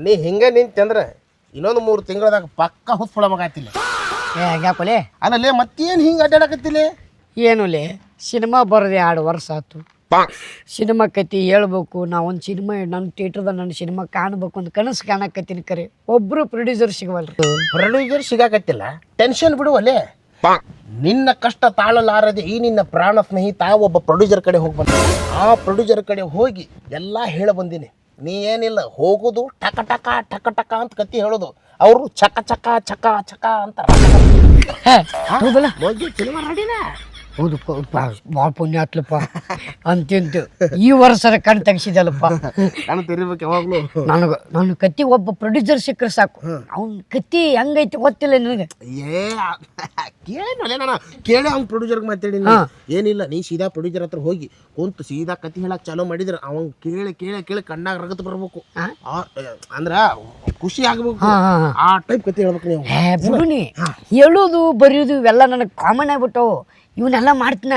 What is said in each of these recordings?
ನೀ ಹಿಂಗೆ ನಿಂತಂದ್ರೆ ಇನ್ನೊಂದು 3 ತಿಂಗಳದಾಗ ಪಕ್ಕ ಹುಸ್ಕೊಳ ಮಗಾತಿಲ್ಲ. ಹಂಗ್ಯಾಕೊಲೆ ಅಲ್ಲಲ್ಲೇ ಮತ್ತೇನು ಹಿಂಗೆ ಅಡ್ಡಾಡಕತ್ತಿಲ್ಲ? ಏನುಲೆ ಸಿನಿಮಾ ಬರೋದು 2 ವರ್ಷ ಆಯ್ತು. ಸಿನಿಮಾ ಕತಿ ಹೇಳ್ಬೇಕು. ನಾವೊಂದು ಸಿನಿಮಾ ನನ್ನ ಥಿಯೇಟ್ರದ ನನ್ನ ಸಿನಿಮಾ ಕಾಣಬೇಕು ಅಂತ ಕನಸು ಕಾಣಕತ್ತೀನಿ. ಕರೆ ಒಬ್ಬರು ಪ್ರೊಡ್ಯೂಸರ್ ಸಿಗವಲ್ರಿ. ಪ್ರೊಡ್ಯೂಸರ್ ಸಿಗಾಕತ್ತಿಲ್ಲ, ಟೆನ್ಷನ್ ಬಿಡುವಲ್ಲೇ. ನಿನ್ನ ಕಷ್ಟ ತಾಳಲಾರದೆ ಈ ನಿನ್ನ ಪ್ರಾಣ ಸ್ನೇಹಿತ ಒಬ್ಬ ಪ್ರೊಡ್ಯೂಸರ್ ಕಡೆ ಹೋಗಿ ಬಂದ. ಆ ಪ್ರೊಡ್ಯೂಸರ್ ಕಡೆ ಹೋಗಿ ಎಲ್ಲ ಹೇಳ ಬಂದೀನಿ. ನೀ ಏನಿಲ್ಲ, ಹೋಗೋದು ಟಕ ಟಕ ಟಕ ಟಕ ಅಂತ ಕತ್ತಿ ಹೇಳೋದು, ಅವರು ಚಕ ಚಕ ಚಕ ಚಕ ಅಂತ ಸಿನಿಮಾ ರೆಡಿನ. ಹೌದು ಭಾಳ ಪುಣ್ಯ ಆತ್ಲಪ್ಪ. ಅಂತಿಂತು ಈ ವರ್ಷದ ಕಣ್ ತೆಗಿಸಿದಲ್ಲಪ್ಪ. ನಾನು ತೆರಿಬೇಕು ಯಾವಾಗಲೂ. ನಾನು ಕತ್ತಿ ಒಬ್ಬ ಪ್ರೊಡ್ಯೂಸರ್ ಸಿಕ್ಕರೆ ಸಾಕು. ಅವ್ನ ಕತ್ತಿ ಹೆಂಗೈತಿ ಗೊತ್ತಿಲ್ಲ ನನಗೆ. ಕೇಳಿ ನಾನು ಕೇಳಿ ಅವ್ನ ಪ್ರೊಡ್ಯೂಸರ್ಗೆ ಮಾತಾಡಿ. ಏನಿಲ್ಲ, ನೀ ಸೀದಾ ಪ್ರೊಡ್ಯೂಸರ್ ಹತ್ರ ಹೋಗಿ ಕುಂತು ಸೀದಾ ಕತ್ತಿ ಹೇಳಕ್ ಚಾಲೂ ಮಾಡಿದ್ರೆ ಅವ್ನು ಕೇಳಿ ಕೇಳಿ ಕೇಳಿ ಕಣ್ಣಾಗ ರಗತ್ ಬರ್ಬೇಕು. ಅಂದ್ರ ಖುಷಿ ಆಗ್ಬೇಕು. ಆ ಟೈಪ್ ಕತ್ತಿ ಹೇಳ್ಬೇಕು ನೀವು. ಬಿಡುನಿ, ಹೇಳೋದು ಬರೆಯೋದು ಇವೆಲ್ಲ ನನಗೆ ಕಾಮನ್ ಆಗ್ಬಿಟ್ಟವು. ಇವನ್ನೆಲ್ಲ ಮಾಡ್ತೀನ,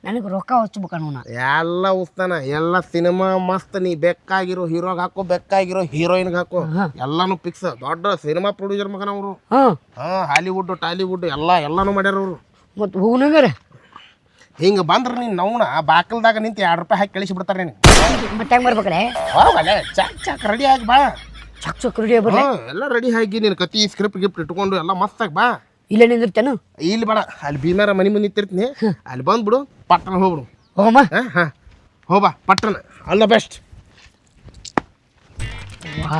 ನನಗೆ ರೊಕ್ಕ ಹಚ್ಬೇಕಣ್ಣ. ಎಲ್ಲ ಉಸ್ತಾನ, ಎಲ್ಲ ಸಿನಿಮಾ ಮಸ್ತ್. ನೀ ಬೇಕಾಗಿರೋ ಹೀರೋಗೆ ಹಾಕೋ, ಬೇಕಾಗಿರೋ ಹೀರೋಯಿನ್ಗೆ ಹಾಕೋ, ಎಲ್ಲಾನು ಫಿಕ್ಸ್. ದೊಡ್ಡ ಸಿನಿಮಾ ಪ್ರೊಡ್ಯೂಸರ್ ಮಗನ ಅವರು. ಹಾಲಿವುಡ್ ಟಾಲಿವುಡ್ ಎಲ್ಲಾನು ಮಾಡ್ಯಾರ ಅವರು. ಮತ್ತು ಹೋಗ್ನಂಗಾರೆ ಹಿಂಗೆ ಬಂದ್ರೆ ನೀನು ನವ್ನ ಬಾಕಲ್ದಾಗ ನಿಂತು 2 ರೂಪಾಯಿ ಹಾಕಿ ಕಳಿಸಿ ಬಿಡ್ತಾರೆ. ನೀನು ಮತ್ತೆ ಹೆಂಗೆ ಬರ್ಬೇಕಲ್ಲ? ಹೋಗಲ್ಲ, ಚಾಕ್ ಚಾಕ್ ರೆಡಿ ಆಗಿ ಬಾ. ಚಕ್ ಚಕ್ ರೆಡಿ ಆಗ್ಬರ್ಲಿ. ಎಲ್ಲ ರೆಡಿ ಆಗಿ ನೀನು ಕತ್ತಿ ಸ್ಕ್ರಿಪ್ಟ್ ಗಿಫ್ಟ್ ಇಟ್ಕೊಂಡು ಎಲ್ಲ ಮಸ್ತಾಗಿ ಬಾ. ಇಲ್ಲ ನಿಂದಿರ್ತೇನು? ಇಲ್ಲಿ ಬೇಡ, ಅಲ್ಲಿ ಭೀಮಾರ ಮನೆ ಮುಂದೆ ನಿಂತಿರ್ತೀನಿ. ಅಲ್ಲಿ ಬಂದ್ಬಿಡು, ಪಟ್ಟಣ ಹೋಗ್ಬಿಡು. ಹೋಗಮ್ಮ. ಹಾಂ ಹೋಗ್ಬಾ ಪಟ್ಟಣ. All the best. ವಾ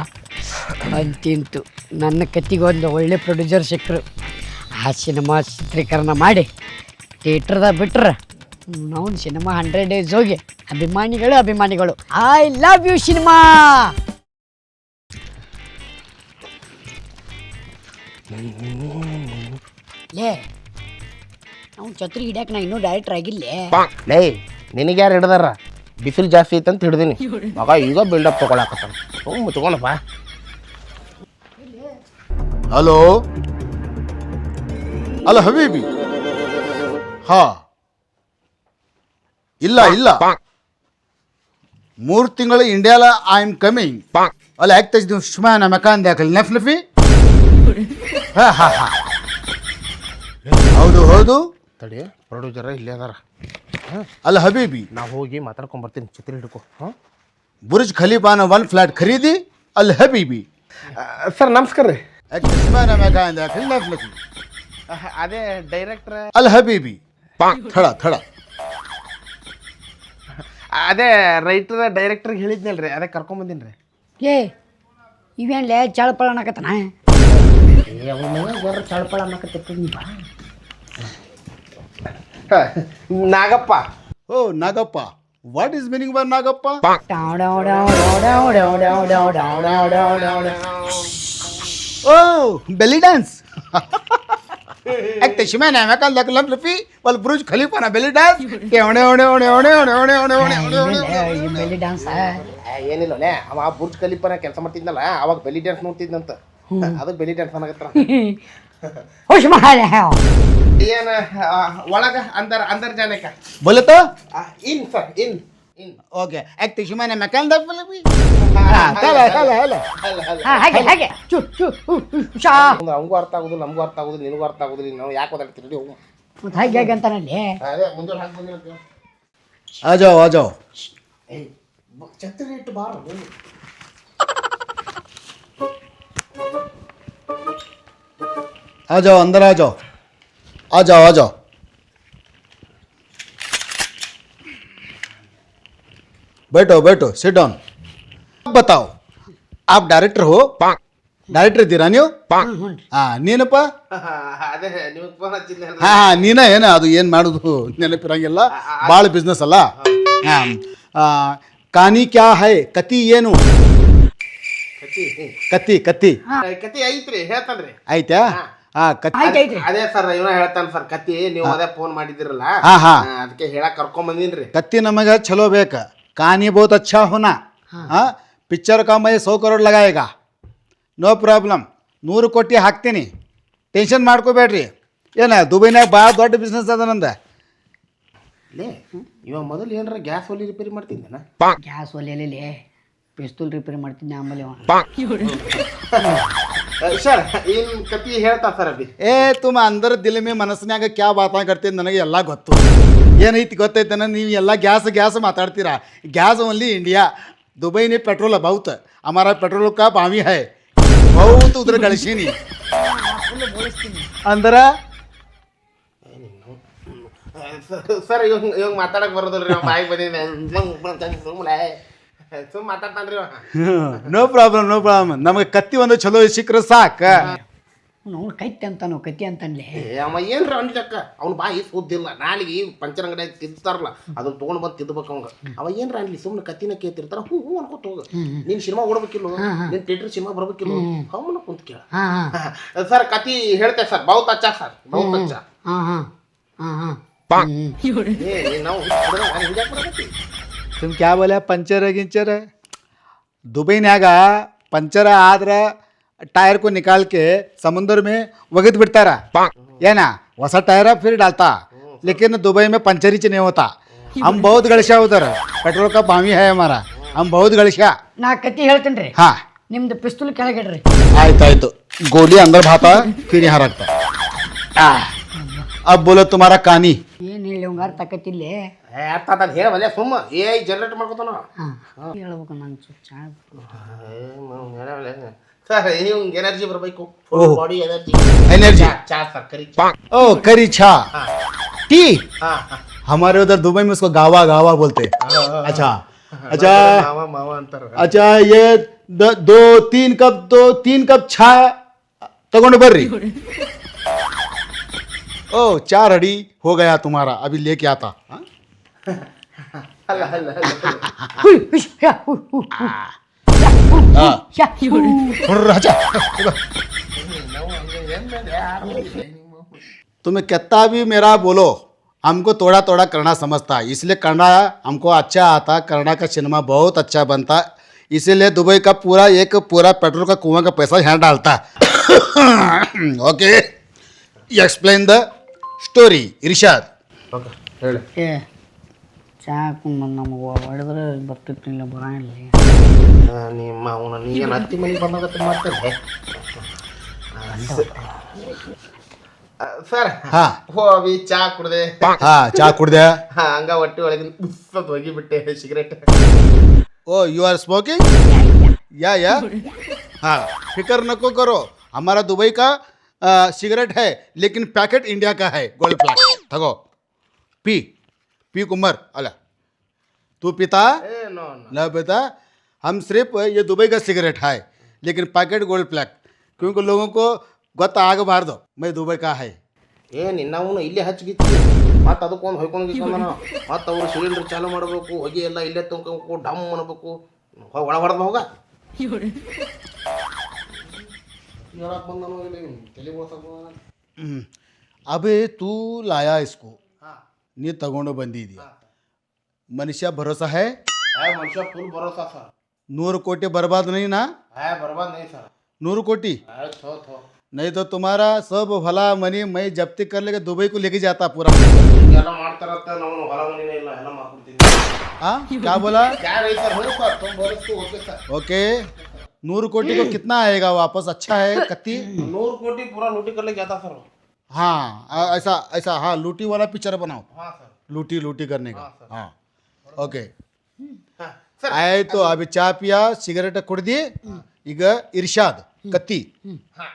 ಅಂತಿಂತು ನನ್ನ ಕತ್ತಿಗೆ ಒಂದು ಒಳ್ಳೆ ಪ್ರೊಡ್ಯೂಸರ್ ಸಿಕ್ಕರು. ಆ ಸಿನಿಮಾ ಚಿತ್ರೀಕರಣ ಮಾಡಿ ಥಿಯೇಟ್ರದ ಬಿಟ್ರೆ ನಾವು ಸಿನಿಮಾ 100 ಡೇಸ್ ಹೋಗಿ ಅಭಿಮಾನಿಗಳು ಐ ಲವ್ ಯು ಸಿನಿಮಾ. ಲೇ ನಾವು ಛತ್ರಿ ಹಿಡ್ಯಾಕ ನಾ ಇನ್ನೂ ಡೈರೆಕ್ಟರ್ ಆಗಿಲ್ಲೇ. ಲೇ ನಿನಗೆ ಯಾರು ಹಿಡ್ದಾರ? ಬಿಸಿಲು ಜಾಸ್ತಿ ಐತೆ ಅಂತ ಹಿಡ್ದೀನಿ ಮಗ. ಈಗ ಬಿಲ್ಡಪ್ ತೊಗೊಳಕತ್ತಾನ. ಮುಚ್ಕೊಂಡಪ್ಪ. ಹಲೋ ಅಲ್ಲ ಹಬೀಬಿ. ಹಾ ಇಲ್ಲ 3 ತಿಂಗಳು ಇಂಡಿಯಾಲ ಐ ಆಮ್ ಕಮಿಂಗ್. ಅಲ್ಲ ಯಾಕೆ ತೆಗೆದು ಸುಮಾನ ಮಕಾನ್ ದಾಖಲೆ ನಫ್ಲಫಿ. ಹೌದು ತಡಿ, ಪ್ರೊಡ್ಯೂಸರ್ ಇಲ್ಲೇ ಅದಾರ. ಅಲ್ಲ ಹಬೀಬಿ, ನಾವು ಹೋಗಿ ಮಾತಾಡ್ಕೊಂಬರ್ತೀನಿ. ಛತ್ರಿ ಹಿಡ್ಕೊ. ಬುರ್ಜ್ ಖಲೀಫಾನ 1 ಫ್ಲಾಟ್ ಖರೀದಿ. ಅಲ್ಲ ಹಬೀಬಿ. ಸರ್ ನಮಸ್ಕಾರ ರೀ. ಸುಮಾನ ಮಕಾನ್ ದಾಖಲೆ ನಫ್ಲಫಿ. ಅದೇ ಡೈರೆಕ್ಟ್ರ್. ಅಲ್ಲ ಹಬೀಬಿ ಥಳ ಅದೇ ರೈಟರ್ ಡೈರೆಕ್ಟ್ರಿಗೆ ಹೇಳಿದ್ನಲ್ರಿ, ಅದೇ ಕರ್ಕೊಂಬಂದಿನಿ ರೀ. ಏ ಇವೇನ್ಲೇ ಚಳಪಳ ಅನ್ನಕತ್ತಾನ? ಚಳಪಳ ಅನ್ನಕತ್ತೀನಿ. ನಾಗಪ್ಪ. ಓ Nagappa. What is meaning by Nagappa? Oh belly dance. Ekte shimane mekal dak lam lafi wal Burj Khalifa na belly dance. Belly dance ಏನಿಲ್ಲನೇ, ಅವ ಬುರ್ಜ್ ಖಲೀಫಾನ ಕೆಲಸ ಮಾಡ್ತಿದ್ನಲ್ಲ, ಅವಾಗ ಬೆಲಿ ಡ್ಯಾನ್ಸ್ ನೋಡ್ತಿದ್ನಂತ. ಅದಕ್ಕೆ ಬೆಲಿ ಡ್ಯಾನ್ಸ್ ಅನ್ನಕತ್ತಾರ. ಏನ ಒಳಗ ಅಂದರ್ ಜಾನಕ बोले तो ಇನ್ ಸರ್ ಇನ್ okay. Ekte shimane mekal dak lafi. ಹಾಗೆ ಅವಂಗೂ ಅರ್ಥ ಆಗುದಿಲ್ಲ, ನಮಗೂ ಅರ್ಥ ಆಗುದಿಲ್ಲ, ನಿನಗೂ ಅರ್ಥ ಆಗುದಿಲ್ಲ. ನಾವು ಯಾಕೆ ಓದಾಡ್ತೀರಿ? ಹೋಗು. ಹಾಗೆ ಅಂತಾನಲ್ಲಿ. ಅದೇ ಮುಂಜಾನೆ ಹಾಕಿ ಬಂದಿರತ್ತೆ. आ जाओ. ಛತ್ರಿ ಇಟ್ಟು ಬಾರ. आ जाओ अंदर आ जाओ. बैठो सिट डाउन. अब बताओ, आप डायरेक्टर हो? डायरेक्टर ಇದ್ದೀರಾ ನೀವು? ನೀನಪ್ಪ? ಅದೇ ನಿಮಗೆ ಫೋನ್ ಹಚ್ಚಿದ್ನಲ್ಲ. ನೀನ ಏನ ಅದು ಏನು ಮಾಡೋದು ನೆನಪಿರಂಗಿಲ್ಲ. ಭಾಳ ಬಿಸ್ನೆಸ್ ಅಲ್ಲ. ಕಾನಿ ಕ್ಯಾ ಹೈ? ಕತಿ ಏನು? ಕತ್ತಿ ಕತಿ ಐತ್ರಿ, ಹೇಳ್ತಾನ್ರಿ. ಆಯ್ತಾ? ಅದೇ ಸರ್ ಇವನ ಹೇಳ್ತಾನ ಸರ್ ಕತಿ. ನೀವು ಅದೇ ಫೋನ್ ಮಾಡಿದಿರಲ್ಲ, ಅದಕ್ಕೆ ಹೇಳಕ್ ಕರ್ಕೊಂಡ್ ಬಂದಿನ್ರಿ. ಕತ್ತಿ ನಮಗೆ ಚಲೋ ಬೇಕ. कहानी बहुत अच्छा होना. हाँ पिक्चर का मैं 100 करोड़ लगाएगा. No problem. 100 ಕೋಟಿ ಹಾಕ್ತೀನಿ. ಟೆನ್ಷನ್ ಮಾಡ್ಕೋಬೇಡ್ರಿ. ಏನ ದುಬೈನಾಗ ಭಾಳ ದೊಡ್ಡ ಬಿಸ್ನೆಸ್ ಅದ ನಂದ. ಲೇ ಇವಾಗ ಮೊದಲು ಏನಾರ ಗ್ಯಾಸ್ ಒಲಿ ರಿಪೇರಿ ಮಾಡ್ತಿದ್ದೇನ? ಗ್ಯಾಸ್ ಒಲೆಯಲ್ಲಿ ಪಿಸ್ತೂಲ್ ರಿಪೇರಿ ಮಾಡ್ತಿದ್ದೆ ಆಮೇಲೆ ಅವ. ಸರ್ ಏನು ಕತಿ ಹೇಳ್ತಾ ಸರ್ ಅಭಿ ಏ ತುಮ ಅಂದರ ದಿಲ್ ಮೇ ಮನಸ್ಸಿನಾಗ ಕ್ಯಾ ಬಾತಾ ಕರ್ತೀನಿ ನನಗೆ ಎಲ್ಲ ಗೊತ್ತು. ಏನೈತಿ ಗೊತ್ತೈತನ ನೀವು ಎಲ್ಲ ಗ್ಯಾಸ್ ಮಾತಾಡ್ತೀರಾ. ಗ್ಯಾಸ್ ಓನ್ಲಿ इंडिया, दुबई में पेट्रोल है बहुत, हमारा पेट्रोल का पामी है बहुत उधर गलशी नहीं अंदर. ಸರ್ ಇವಾಗ ಮಾತಾಡಕ್ ಬರೋದಿಲ್ರಿ ನಾವು ಬಾಯಿಗೆ ಬಂದಿದ್ದೆ ಸುಮ್ಮನೆ ಮಾತಾಡ್ತಾನ್ರಿ नो प्रॉब्लम ನಮಗೆ ಕತ್ತಿ ಒಂದು ಚಲೋ ಸಿಕ್ಕರೆ ಸಾಕ. ಅವ್ನು ಕತ್ತಿ ಅಂತಾನು ಕತ್ತಿ ಅಂತನ್ಲೆ. ಅವ ಏನ್ರ ಅನ್ಲಕ್ಕ ಅವ್ನ ಬಾಯಿ ಸುದ್ದಿಲ್ಲ, ನಾಳೆಗೆ ಪಂಚರ್ ಅಂಗಡಿ ತಿಂತಾರಲ್ಲ ಅದನ್ನ ತೊಗೊಂಡು ಬಂದು ತಿದ್ದಬೇಕು ಅವಂಗ. ಅವ ಏನ್ರ ಅನ್ಲಿ ಸುಮ್ಮನೆ ಕತ್ತಿನ ಕೇಳ್ತಿರ್ತಾರ. ಹ್ಞೂ ಅನ್ಕೋತ ಹೋಗ. ನೀನ್ ಸಿನಿಮಾ ಓಡ್ಬೇಕಿಲ್ಲ, ನಿನ್ ಥಿಯೇಟರ್ ಸಿನಿಮಾ ಬರ್ಬೇಕಿಲ್ಲ, ಅವನ್ನ ಕುಂತ ಕೇಳ. ಸರ್ ಕತಿ ಹೇಳ್ತೆ ಸರ್, ಬಹುತ್ ಅಚ್ಚಾ ಸರ್, ಬಹುತ್ ಅಚ್ಚಾ. ನಾವು तुम क्या बोले पंचर गिंचर. दुबईन्याग पंचर आದ್ರೆ टायर को निकाल के समुद्र में वगत बिड़तारा ಏನ ಹೊಸ टायर फिर डालता. लेकिन दुबई में पंचर ही नहीं होता. हम बहुत गलशा उधर, पेट्रोल का पामी है हमारा, हम बहुत गलशा. ನಾ ಕತ್ತಿ ಹೇಳ್ತೇನೆ ರೀ. हाँ ನಿಮ್ದು ಪಿಸ್ತೂಲ್ ಕೆಳಗಿಡ್ರಿ. ಆಯ್ತು गोली अंदर भाता फिर यहाँ रखता. अब बोलो तुम्हारा कहानी. ಏನು ಹೇಳಿ ಅವಂಗ ಅರ್ಥ ಆಕತಿಲ್ಲೇ. ಅರ್ಥ ಆತ ಹೇಳವಲ್ಲ ಸುಮ್ಮ AI ಜನರೇಟ್ ಮಾಡ್ಕೊತಾನ. ಹೇಳ್ಬೇಕು ನಾನು ಚುಚ್ಚ. ಸರ್ ಇವಂಗೆ ಎನರ್ಜಿ ಬರಬೇಕು, ಬಾಡಿ ಎನರ್ಜಿ. एनर्जी ಚಾ ಸರ್ ಕರಿ. ओ करी छा टी. ಹಾಂ हमारे उधर दुबई में उसको गावा गावा बोलते. अच्छा अच्छा ಮಾವ ಮಾವ ಅಂತಾರ. अच्छा ये दो तीन कप छा तगोंड बर्री. ओ 4 अड़ी हो गया तुम्हारा, अभी लेके आता. हाँ? ಅಲ್ಲ ಅಲ್ಲ ಅಲ್ಲ हाँ. हुर्र, अच्छा. तुम्हें कितना भी मेरा बोलो, हमको थोड़ा थोड़ा करना समझता है, इसलिए करना हमको अच्छा आता. करना का सिनेमा बहुत अच्छा बनता, इसीलिए दुबई का पूरा पेट्रोल का कुआं का पैसा यहाँ डालता. Okay, explain the story Irshad. Okay ಹೇಳಿ. ಏ ಚಾ ಹಾಕೊಂಡು ನಮಗೆ ಹೊಡೆದ್ರೆ ಬರ್ತಿರ್ತಿಲ್ಲ ಬರಂಗಿಲ್ಲ. ನಿಮ್ಮ ಅವನ ನೀನು ಹತ್ತಿ ಮನೆಗೆ ಬಂದಾಗತ್ತೆ ಮಾಡ್ತಾರೆ ಸರ್. हाँ ಹೋಗಿ ಚಾ ಕುಡ್ದೆ. हाँ चा कुड़ दे. ಹಂಗ ಹೊಟ್ಟೆ ಒಳಗಿನ ಬುಸ್ಸತ್ ಹೋಗಿಬಿಟ್ಟೆ cigarette. Oh you are smoking या हाँ फिक्र नको करो, हमारा दुबई का सिगरेट है लेकिन पैकेट इंडिया का है, गोल्ड प्लैक. थगो पी कुमार. अला तू पिता ಏ ನೋ न पिता, हम सिर्फ ये दुबई का सिगरेट है लेकिन पैकेट गोल्ड प्लैक, क्योंकि लोगों को ಗೊತ್ತ ಆಗಬಾರ್ದು मैं दुबई का है. ಏ ನಿನ್ನವನು ಇಲ್ಲೇ ಹಚ್ಚಿಗಿತ್ತು ಮತ್ತು ಅದಕ್ಕೊಂದು ಹೊಯ್ಕೊಂಡು ಮತ್ತು ಅವರು ಸಿಲಿಂಡರ್ ಚಾಲು ಮಾಡಬೇಕು, ಹೊಗೆ ಎಲ್ಲ ಇಲ್ಲೇ ತುಂಬ್ಕೋಬೇಕು, ಡಮ್ ಅನ್ನಬೇಕು, ಒಳ ಹೊಡೆದ ಹೋಗ अबे तू लाया इसको, ಹಾಂ ನೀ ತಗೊಂಡು ಬಂದಿದ್ಯಾ. ಮನುಷ್ಯ ಭರೋಸಾ है, ಮನುಷ್ಯ ಫುಲ್ ಭರೋಸಾ ಸರ್. 100 कोटी बर्बाद नहीं ना. ಬರ್ಬಾದ್ ನೈ ಸರ್. 100 कोटी ಆಯ್ತು ಥೋ नहीं तो तुम्हारा सब भला मनी मैं जब्ती कर लेके दुबई को लेके जाता पूरा. ಹಿಂಗೆಲ್ಲ ಮಾಡ್ತಾರಂತ ನಾವು ಹೊಲ ಮನಿನೇ ಇಲ್ಲ, ಎಲ್ಲ ಮಾಡ್ಕೊಡ್ತೀವಿ. हाँ क्या बोला. ಯಾರು ಸರ್? ಹ್ಞೂ ಸರ್, ತುಂಬ ಬರೋಷ್ಟು ಓಕೆ ಸರ್. ओके 100 कोटी को कितना आएगा वापस. अच्छा है कत्ती. 100 ಕೋಟಿ ಪೂರಾ ಲೂಟಿ करले जाता सर. हाँ ऐसा हाँ लूटी वाला पिक्चर बनाओ, हाँ सर. लूटी करने का. हाँ ओके हाँ सर. ಆಯ್ತು. ಅಭಿ ಚಾ ಪಿಯಾ ಸಿಗರೇಟ್ ಕುಡ್ದಿ. ಈಗ ಇರ್ಷಾದ್ ಕತ್ತಿ. हाँ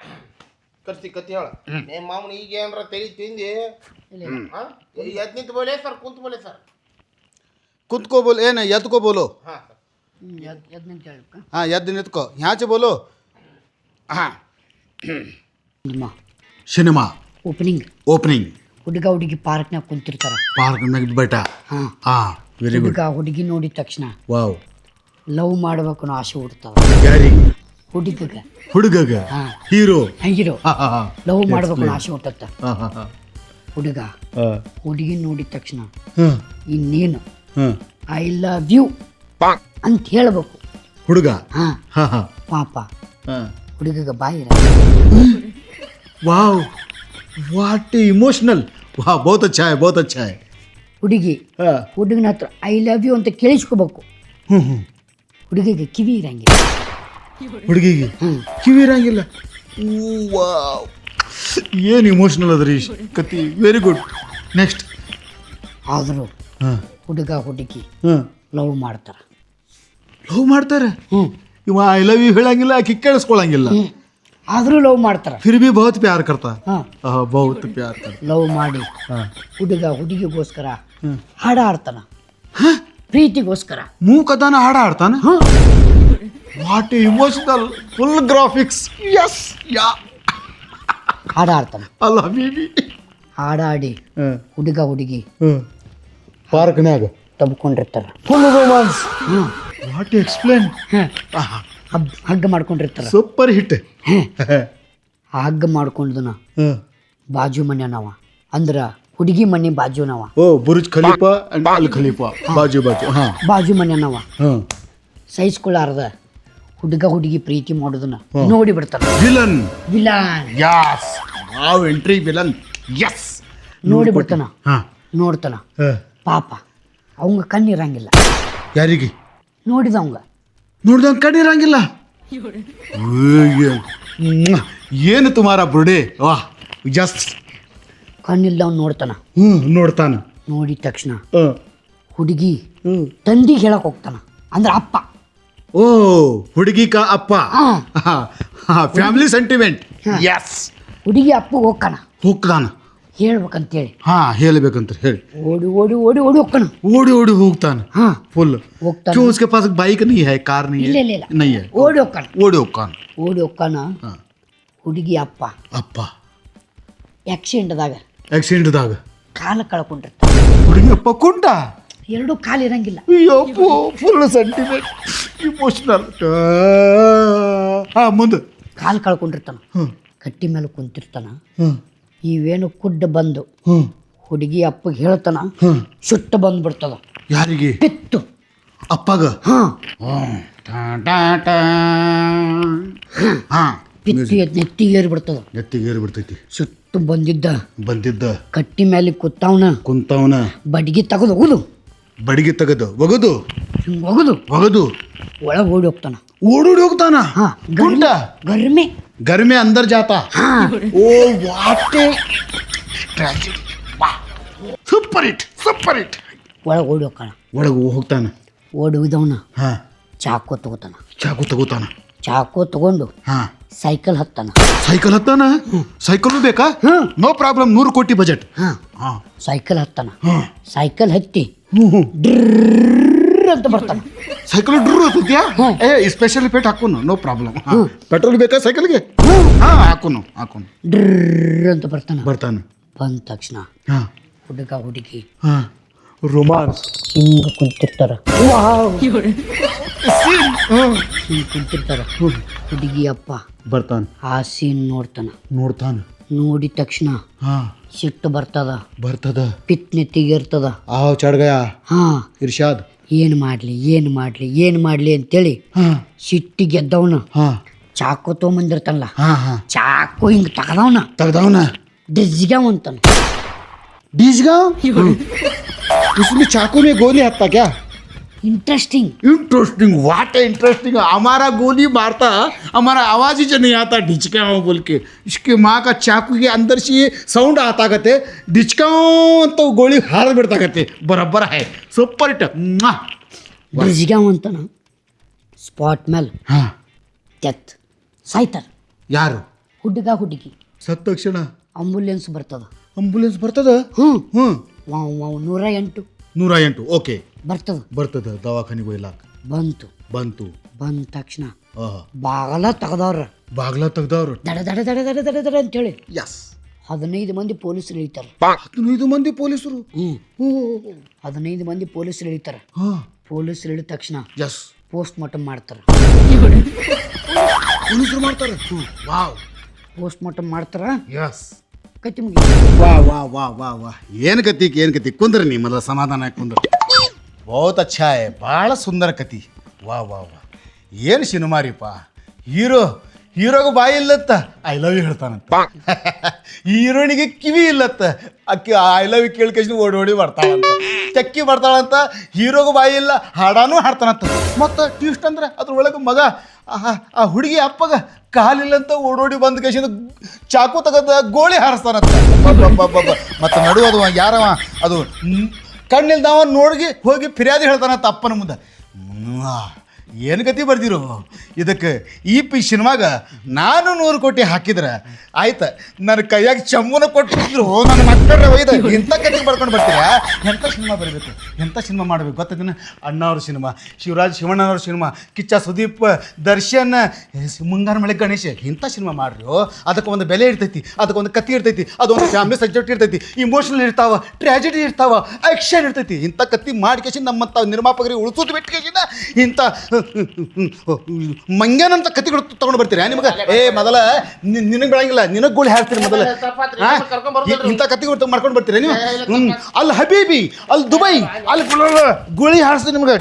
ಕರ್ಸಿ ಕತ್ತಿ ಹೇಳ. ಏ ಮಾಮೂಲಿ ಈಗ ಏನ್ರ ತೆಲಿ ತಿಂದಿ ಹಾಂ ಎದ್ ನಿಂತು ಬೋಲೆ ಸರ್, ಕುಂತು ಬೋಲೆ ಸರ್. खुद को बोलो, ए नहीं यद को बोलो. ಹಾಂ ಸರ್. ಎದ್ ನಿಂತ ಹೇಳ್ಬೇಕ. हाँ यद नित को यहाँ से बोलो. हाँ ನಿಮ್ಮ सिनेमा ಓಪನಿಂಗ್ ओपनिंग ಹುಡುಗ ಹುಡುಗಿ ಪಾರ್ಕ್ನಾಗ ಕುಂತಿರ್ತಾರ. पार्क में बैठा. ಹಾಂ हाँ वेरी गुड. ಹುಡುಗ ಹುಡುಗಿ ನೋಡಿದ ತಕ್ಷಣ वाओ ಲವ್ ಮಾಡ್ಬೇಕು ಅನ್ನೋ ಆಸೆ ಹುಡ್ತಾವ ಯಾರಿ ಹುಡುಗಗ. ಹುಡುಗಗ ಹಾಂ ಹೀರೋ. ಹಂಗಿರೋ हाँ हाँ हाँ ಲವ್ ಮಾಡ್ಬೇಕು ಅನ್ನೋ ಆಸೆ ಹುಟ್ಟತ್ತ. हाँ हाँ हाँ ಹುಡುಗ ಹುಡುಗಿ ನೋಡಿದ ತಕ್ಷಣ हाँ ಇನ್ನೇನು हाँ ಐ ಲವ್ ಯು ಅಂತ ಹೇಳ್ಬೇಕು. ಹುಡುಗ. ಹಾಂ हाँ हाँ ಪಾಪ हाँ ಹುಡುಗಗ ಬಾಯಿ वाओ व्हाट इमोशनल. वाह बहुत अच्छा है, बहुत अच्छा है. ಹುಡುಗಿ हाँ ಹುಡುಗನ ಹತ್ರ ಐ ಲವ್ ಯು ಅಂತ ಕೇಳಿಸ್ಕೋಬೇಕು. हम्म ಹುಡುಗಿಗೆ ಕಿವಿ ಇರಂಗಿಲ್ಲ. ಹುಡುಗಿಗೆ ಕಿವಿ ಇರಂಗಿಲ್ಲ. ಏನು ಇಮೋಷ್ನಲ್ ಅದ ರೀ ಕತಿ. Very good. ನೆಕ್ಸ್ಟ್. ಆದರೂ ಹಾಂ ಹುಡುಗ ಹುಡುಗಿ ಹಾಂ ಲವ್ ಮಾಡ್ತಾರ. ಲವ್ ಮಾಡ್ತಾರೆ. ಹ್ಞೂ ಇವ ಐ ಲವ್ ಯು ಹೇಳಂಗಿಲ್ಲ, ಆಕಿ ಕೇಳಿಸ್ಕೊಳಂಗಿಲ್ಲ. ಆದರೂ ಲವ್ ಮಾಡ್ತಾರ. फिर भी बहुत प्यार करता. ಹಾಂ बहुत प्यार करता. ಲವ್ ಮಾಡಿ ಹಾಂ ಹುಡುಗ ಹುಡುಗಿಗೋಸ್ಕರ ಹ್ಮ್. ಹಾಡ ಆಡ್ತಾನ. ಪ್ರೀತಿಗೋಸ್ಕರ. ಮೂಕದಾನ ಹಾಡ ಆಡ್ತಾನ. ಹಾಂ what emotional full graphics. Yes yeah ಹಾಡ ಆಡ್ತಾನ. ಅಲ್ಲ ಬೇಬಿ. ಹಾಡಾಡಿ ಹುಡುಗ ಹುಡುಗಿ ಪಾರ್ಕ್ನ್ಯಾಗ ತಬ್ಕೊಂಡಿರ್ತಾರ. Full romance. ಹಾಂ ವಾಟ್ ಎಕ್ಸ್ಪ್ಲೇನ್. ಹಗ್ಗ ಮಾಡ್ಕೊಂಡಿರ್ತಾರ. Super hit. ಆ ಹಗ್ಗ ಮಾಡ್ಕೊಂಡದನ ಬಾಜು ಮನೆನವ ಅಂದ್ರ ಹುಡುಗಿ ಮನೆ ಬಾಜುನವ. ಓ Burj Khalifa and Al Khalifa ಬಾಜು ಬಾಜು. ಹಾಂ ಬಾಜು ಮನೆನವ ಹಾಂ ಸಹಿಸ್ಕೊಳ್ಳಾರ್ದ ಹುಡುಗ ಹುಡುಗಿ ಪ್ರೀತಿ ಮಾಡೋದನ್ನ ನೋಡಿ ಬಿಡ್ತಾರ. Villain. Villain yes wow entry villain. Yes ನೋಡಿ ಬಿಡ್ತಾನ. ಹಾಂ ನೋಡ್ತಾನ. ಪಾಪ ಅವಂಗ ಕಣ್ಣಿರಂಗಿಲ್ಲ. ಯಾರಿಗೆ ನೋಡಿದವಂಗ ನೋಡ್ದಂಗೆ ಕಣ್ಣಿರಂಗಿಲ್ಲ. ಏನು ತುಮಾರ ಬುರ್ಡೆ. ವಾಹ್ ಜಸ್ಟ್. ಕಣ್ಣಿಲ್ದವ್ ನೋಡ್ತಾನ. ನೋಡ್ತಾನ. ನೋಡಿದ ತಕ್ಷಣ ಹುಡುಗಿ ತಂದಿಗೆ ಹೇಳಕ್ ಹೋಗ್ತಾನ. ಅಂದ್ರ ಅಪ್ಪ. ಓ ಹುಡುಗಿ ಕಾ ಅಪ್ಪ. ಹಾ ಫ್ಯಾಮಿಲಿ ಸೆಂಟಿಮೆಂಟ್. ಎಸ್ ಹುಡುಗಿ ಅಪ್ಪ ಹೋಗ್ತಾನ ಹೋಗ್ತಾನ. ಹೇಳ್ಬೇಕಂತೇಳಿ ಹಾಂ ಹೇಳ್ಬೇಕಂತ ಹೇಳಿ ಓಡಿ ಓಡಿ ಓಡಿ ಓಡಿ ಹೋಗ್ತಾನ. ಓಡಿ ಓಡಿ ಹೋಗ್ತಾನೆ. ಹಾ फुल ಹೋಗ್ತಾನ. क्यों उसके पास बाइक नहीं है, कार नहीं ಇಲ್ಲ है? ಇಲ್ಲ ಇಲ್ಲ नहीं है. ಓಡಿ ಹೋಗ್ತಾನ. ಓಡಿ ಹೋಗ್ತಾನ. ಓಡಿ ಹೋಗ್ತಾನ. ಹಾಂ ಹುಡುಗಿ ಅಪ್ಪ ಅಪ್ಪ ಆಕ್ಸಿಡೆಂಟ್ದಾಗ ಆಕ್ಸಿಡೆಂಟ್ದಾಗ ಕಾಲ ಕಳ್ಕೊಂಡಿರ್ತಾನ. ಹುಡುಗಿ ಅಪ್ಪ ಕುಂಟ. ಎರಡೂ ಕಾಲು ಇರಂಗಿಲ್ಲ. ಅಯ್ಯಪ್ಪೋ ಫುಲ್ ಸೆಂಟಿಮೆಂಟ್ ಇಮೋಷನಲ್. ಹಾಂ ಮುಂದೆ. ಕಾಲು ಕಳ್ಕೊಂಡಿರ್ತಾನ. ಹ್ಞೂ ಕಟ್ಟಿ ಮೇಲೆ ಕುಂತಿರ್ತಾನ. ಹ್ಞೂ ಇವೇನು ಕುಡ್ಡ ಬಂದು ಹ್ಞೂ ಹುಡುಗಿ ಅಪ್ಪಗೆ ಹೇಳ್ತಾನ. ಹ್ಞೂ ಸುಟ್ಟು ಬಂದ್ಬಿಡ್ತದ. ಯಾರಿಗೆ? ಪಿತ್ತು. ಅಪ್ಪಗ. ಹಾಂ ಹಾಂ ಪಿತ್ತು ನೆತ್ತಿಗೆ ಏರ್ಬಿಡ್ತದ. ನೆತ್ತಿಗೆ ಏರಿ ಬಿಡ್ತೈತಿ. ಸುಟ್ಟು ಬಂದಿದ್ದ ಬಂದಿದ್ದ ಕಟ್ಟಿ ಮೇಲೆ ಕೂತಾವನ ಕುಂತವನ ಬಡ್ಗಿ ತೆಗೆದು ಒಗುದು ಬಡಿಗೆ ತೆಗೆದು ಒಗದು ಹಿಂಗೆ ಒಗುದು ಒಗದು ಒಳಗೆ ಓಡಿ ಹೋಗ್ತಾನ. ಓಡೋಡಿ ಹೋಗ್ತಾನ. ಹಾಂ ಕುಂಟ ಗರ್ಮೆ. घर में अंदर जाता. ಹಾಂ oh what a tragedy. Super hit super hit. ಒಳಗೆ ಓಡಿ ಹೋಗ್ತಾನ. ಒಳಗೆ ಹೋಗ್ತಾನ. ಓಡಿ ಹೋದವನ ಹಾಂ ಚಾಕು ತಗೋತಾನ. ಚಾಕು ತಗೋತಾನ. ಚಾಕು ತಗೊಂಡು ಹಾಂ ಸೈಕಲ್ ಹತ್ತಾನ. ಸೈಕಲ್ ಹತ್ತಾನ. ಸೈಕಲ್ ಬೇಕಾ? ಹಾಂ ನೋ ಪ್ರಾಬ್ಲಮ್. 100 ಕೋಟಿ ಬಜೆಟ್. ಹಾಂ ಹಾಂ ಸೈಕಲ್ ಹತ್ತಾನ. ಹಾಂ ಸೈಕಲ್ ಹತ್ತಿ ಹ್ಞೂ ಡ್ರರ್ ಅಂತ ಬರ್ತಾನ. ಸೈಕಲ್ ಡ್ರೂ ಹತ್ತಿದ್ಯಾ? ಹ್ಮ್. ಏ ಸ್ಪೆಷಲ್ ಪೇಟ್ ಹಾಕೋನು. No problem. ಪೆಟ್ರೋಲ್ ಬೇಕಾ ಸೈಕಲ್ಗೆ? ಹಾಂ ಹಾಕೋನು ಹಾಕೋನು. ಡ್ರರ್ ಅಂತ ಬರ್ತಾನ. ಬರ್ತಾನೆ. ಬಂದ ತಕ್ಷಣ ಹಾಂ ಹುಡುಗ ಹುಡುಗಿ ಹಾಂ ರೊಮಾನ್ಸ್. ಹಿಂಗ ಕುಂತಿರ್ತಾರ. ಹಿಂಗೆ ಕುಂತಿರ್ತಾರ. ಹುಡುಗಿ ಅಪ್ಪ ಬರ್ತಾನೆ. ಆ ಸೀನ್ ನೋಡ್ತಾನ. ನೋಡ್ತಾನೆ. ನೋಡಿದ ತಕ್ಷಣ ಹಾಂ ಸಿಟ್ಟು ಬರ್ತದ. ಬರ್ತದ. ಪಿತ್ ನೆತ್ತಿಗೆ ಇರ್ತದ. ಆವ್ ಚढ़ गया ಹಾಂ ಇರ್ಷಾದ್. ಏನು ಮಾಡಲಿ ಏನು ಮಾಡಲಿ ಏನು ಮಾಡಲಿ ಅಂತೇಳಿ ಹಾಂ ಸಿಟ್ಟಿಗೆ ಎದ್ದವನ ಹಾಂ ಚಾಕು ತೊಗೊಂಬಂದಿರ್ತಾನಲ್ಲ ಹಾಂ ಹಾಂ ಚಾಕು ಹಿಂಗೆ ತಗದವನ ತೆಗ್ದವನ ಡಿಜ್ಗಾವಂತಾನ. बीजगांव. उसमें चाकू में गोली हत्ता क्या? इंटरेस्टिंग. इंटरेस्टिंग. What interesting. हमारा गोली मारता, हमारा आवाज ही नहीं आता डिचकाओ बोल के. इसके माँ का चाकू के अंदर से ये साउंड आता कहते डिचकाओ तो गोली हार बिड़ता कहते. बराबर है. Super hit. ಡಿಜ್ಗಾವಂತಾನ. ಸ್ಪಾಟ್ ಮೇಲೆ हाँ ಡೆತ್ ಸಾಯ್ತಾರ. ಯಾರು? ಹುಡುಗ ಹುಡುಗಿ. ಸತ್ತ ತಕ್ಷಣ ಆಂಬುಲೆನ್ಸ್ ಬರ್ತದ. ಆಂಬುಲೆನ್ಸ್ ಬರ್ತದ. ಹ್ಞೂ ಹ್ಞೂ 108 108 ಓಕೆ ಬರ್ತದ. ಬರ್ತದ. ದವಾಖಾನಿಗೆ ಒಯ್ಲಾಕ ಬಂತು. ಬಂತು. ಬಂದ ತಕ್ಷಣ ಆಹಾ ಬಾಗಲ ತೆಗದವ್ರ. ಬಾಗ್ಲ ತೆಗ್ದವ್ರು. ದಡ ದಡ ದಡ ದಡ ದಡ ದಡ ಅಂತೇಳಿ ಎಸ್ 15 ಮಂದಿ ಪೊಲೀಸರು ಇಳಿತಾರ. 15 ಮಂದಿ ಪೊಲೀಸರು. ಹ್ಞೂ 15 ಮಂದಿ ಪೊಲೀಸರು ಇಳಿತಾರ. ಹಾಂ ಪೊಲೀಸರು ಇಳಿದ ತಕ್ಷಣ ಎಸ್ ಪೋಸ್ಟ್ ಮಾರ್ಟಮ್ ಮಾಡ್ತಾರ. ಪೊಲೀಸರು ಮಾಡ್ತಾರೆ. ವಾವ್. ಪೋಸ್ಟ್ ಮಾರ್ಟಮ್ ಮಾಡ್ತಾರ. ಎಸ್ ಕತ್ತಿ ಮುಗಿ. वाह वाह वाह वाह वाह. ಏನು ಕತಿ ಕುಂದ್ರಿ ನೀ ಮೊದಲ ಸಮಾಧಾನ ಕುಂದ್ರ. ಬಹುತ್ ಅಚ್ಚಾ ಹೈ. ಭಾಳ ಸುಂದರ ಕತಿ. ವಾಹ್ ವಾಹ್ ವಾಹ್. ಏನು ಸಿನಿಮಾ ರೀಪ. ಹೀರೋ ಹೀರೋಗೆ ಬಾಯಿ ಇಲ್ಲತ್ತ ಐ ಲವ್ ಯು ಹೇಳ್ತಾನಂತ ಹೀರೋನಿಗೆ ಕಿವಿ ಇಲ್ಲತ್ತ ಅಕ್ಕಿ ಐ ಲವ್ ಯು ಕೇಳ್ಕೇಶನ್ ಓಡಿ ಬರ್ತಾಳಂತ ಚಕ್ಕಿ ಬರ್ತಾಳಂತ ಹೀರೋಗೆ ಬಾಯಿ ಇಲ್ಲ ಹಾಡಾನು ಹಾಡ್ತಾನಂತ ಮತ್ತು ಟ್ವಿಸ್ಟ್ ಅಂದ್ರೆ ಅದ್ರೊಳಗೆ ಮಗ ಆ ಹುಡುಗಿ ಅಪ್ಪಗ ಕಾಲಿಲ್ಲಂತ ಓಡೋಡಿ ಬಂದ ಕೇಶಿಂದ ಚಾಕು ತೆಗೆದ ಗೋಳಿ ಹಾರಿಸ್ತಾನಂತ ಮತ್ತು ನಡುವದು ಯಾರವ ಅದು ಕಣ್ಣಿಲ್ದವ ನೋಡಿಗಿ ಹೋಗಿ ಫಿರ್ಯಾದಿ ಹೇಳ್ತಾನಂತ ಅಪ್ಪನ ಮುಂದೆ ಏನು ಗತಿ ಬರ್ದಿರೋ ಇದಕ್ಕೆ ಈ ಸಿನಿಮಾಗ ನಾನು 100 ಕೋಟಿ ಹಾಕಿದ್ರೆ ಆಯ್ತು ನನ್ನ ಕೈಯಾಗ ಚಮ್ಮನ ಕೊಟ್ಟಿದ್ರು ನನ್ನ ಮಕ್ಕಳ ಒಯ್ದು ಇಂಥ ಕಟ್ಟಿಗೆ ಬರ್ಕೊಂಡು ಬರ್ತೀರಾ ಎಂಥ ಸಿನಿಮಾ ಬರಬೇಕು ಎಂಥ ಸಿನಿಮಾ ಮಾಡಬೇಕು ಗೊತ್ತಿದ್ದೀನಿ ಅಣ್ಣವ್ರ ಸಿನಿಮಾ ಶಿವರಾಜ್ ಶಿವಣ್ಣವ್ರ ಸಿನಿಮಾ ಕಿಚ್ಚ ಸುದೀಪ್ ದರ್ಶನ್ ಮುಂಗಾರು ಮಳೆ ಗಣೇಶ್ ಇಂಥ ಸಿನಿಮಾ ಮಾಡ್ರಿ ಅದಕ್ಕೆ ಒಂದು ಬೆಲೆ ಇರ್ತೈತಿ ಅದಕ್ಕೊಂದು ಕತ್ತಿ ಇರ್ತೈತಿ ಅದೊಂದು ಫ್ಯಾಮಿಲಿ ಸಬ್ಜೆಕ್ಟ್ ಇರ್ತೈತಿ ಇಮೋಷನಲ್ ಇರ್ತಾವ ಟ್ರ್ಯಾಜಿಡಿ ಇರ್ತಾವ ಆ್ಯಕ್ಷನ್ ಇರ್ತೈತಿ ಇಂಥ ಕತ್ತಿ ಮಾಡ್ಕೇಶನ್ ನಮ್ಮಂಥ ನಿರ್ಮಾಪಕರಿಗೆ ಉಳಿಸೋದು ಬಿಟ್ಕೇಶಿಂದ ಇಂಥ ಮಂಗ್ಯಾನಂತ ಕತ್ತಿಗಳು ತಗೊಂಡು ಬರ್ತೀರಾ ನಿಮಗೆ ಮೊದಲ ನಿನಗೆ ಬೆಳಂಗಿಲ್ಲ ನಿನಗೆ ಗೋಳಿ ಹಾಕ್ತೀರಿ ಮೊದಲ ಇಂಥ ಕತ್ತಿಗಳು ಮಾಡ್ಕೊಂಡು ಬರ್ತೀರಾ ನೀವು ಅಲ್ಲಿ ಹಬೀಬಿ ಅಲ್ಲಿ ದುಬೈ ಅಲ್ಲಿ ಗೋಳಿ ಹಾರಿಸ್ತೀರಿ ನಿಮ್ಗೆ